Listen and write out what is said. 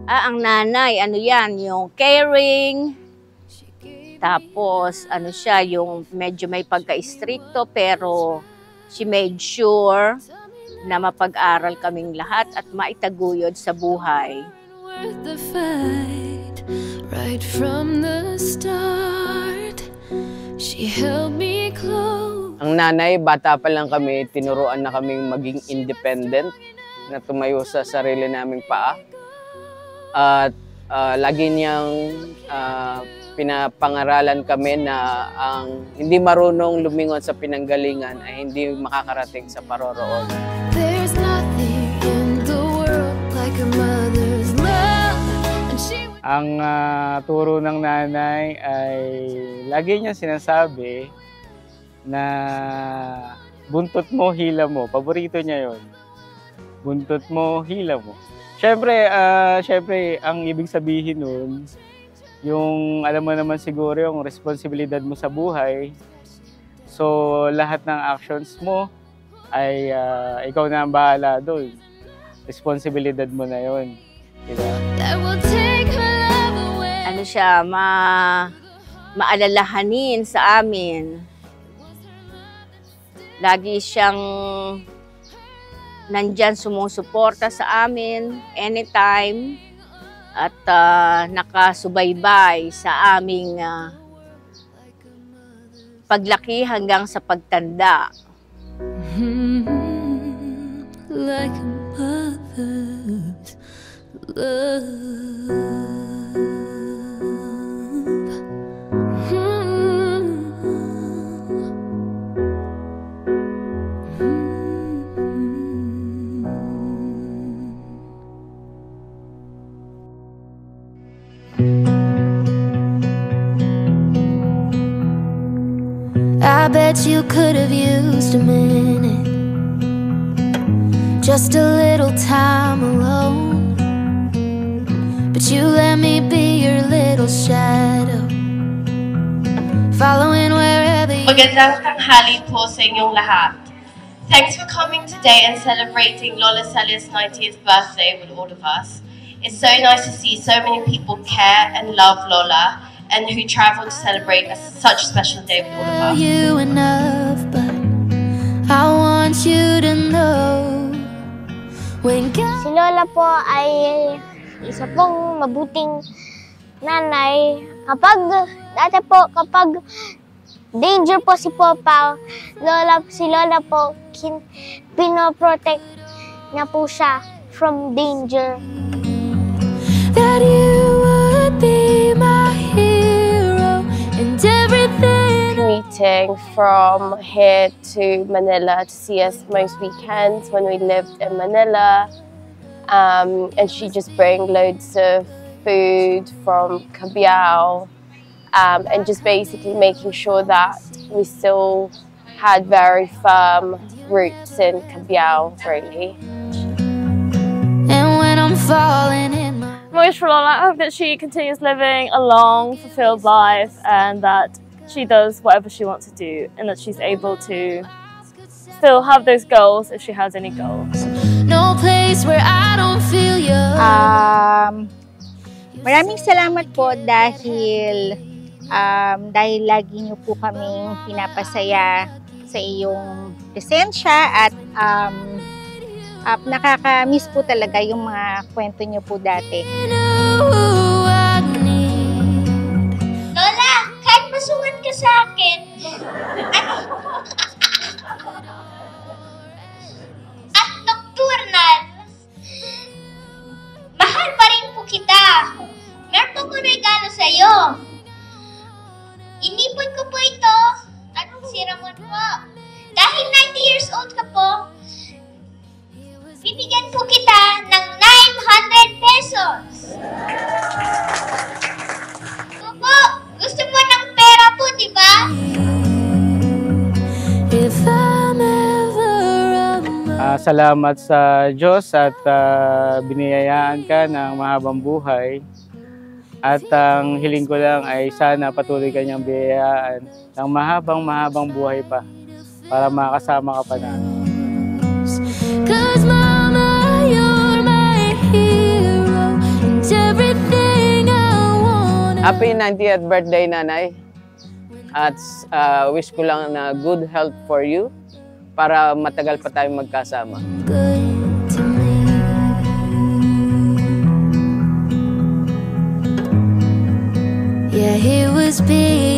Ang nanay, ano yan, yung caring. Tapos, ano siya, yung medyo may pagka-stricto, pero she made sure na mapag-aral kaming lahat at maitaguyod sa buhay. Right from the start, she held me close. Ang nanay, bata pa lang kami, tinuruan na kaming maging independent, na tumayo sa sarili naming paa. At lagi niyang pinapangaralan kami na ang hindi marunong lumingon sa pinanggalingan ay hindi makakarating sa paroroon. There's nothing in the world like a mother's love. Ang turo ng nanay ay lagi niya sinasabi na buntot mo, hila mo. Paborito niya yon. Buntot mo, hila mo. Siyempre, ang ibig sabihin nun, yung alam mo naman siguro yung responsibilidad mo sa buhay. So, lahat ng actions mo ay ikaw na ang bahala doon. Responsibilidad mo na yun. Diba? Ano siya, maalalahanin sa amin. Lagi siyang nandyan sumusuporta sa amin anytime at nakasubaybay sa aming paglaki hanggang sa pagtanda. Like a mother's love. I bet you could have used a minute, just a little time alone, but you let me be your little shadow, following wherever you... Magandang tanghali po sa inyong lahat. Thanks for coming today and celebrating Lola Celia's 90th birthday with all of us. It's so nice to see so many people care and love Lola, and who traveled to celebrate such a special day with all of us. You enough, but I want you to know when God... Si Lola po ay isa pong mabuting nanay. Kapag danger po si Papa, si Lola po, pinoprotect niya po siya from danger. That you would be my hero and everything. Commuting from here to Manila to see us most weekends when we lived in Manila, and she just bring loads of food from Cabiao, and just basically making sure that we still had very firm roots in Cabiao, really. And when I'm falling in my... I wish for Lola, I hope that she continues living a long, fulfilled life and that she does whatever she wants to do and that she's able to still have those goals if she has any goals. No place where I don't feel you. Maraming salamat po dahil lagi niyo po kaming pinapasaya sa iyong presensya at nakaka-miss po talaga yung mga kwento niyo po dati. Lola, kahit masuhan ka sa akin, at nocturnal, mahal pa rin po kita. Meron po ko regalo sa'yo. Inipon ko po ito. Anong siramon po? Dahil 90 years old ka po, bibigyan po kita ng 900 pesos. Opo, gusto mo ng pera po, di ba? Salamat sa Diyos at biniyayaan ka ng mahabang buhay. At ang hiling ko lang ay sana patuloy ka niyang biyayaan ng mahabang buhay pa para makasama ka pa namin. 'Cause Mama, you're my hero. Happy 90th birthday, Nanay. At wish ko lang na good health for you para matagal pa tayong magkasama. Good to me. Yeah, he was big.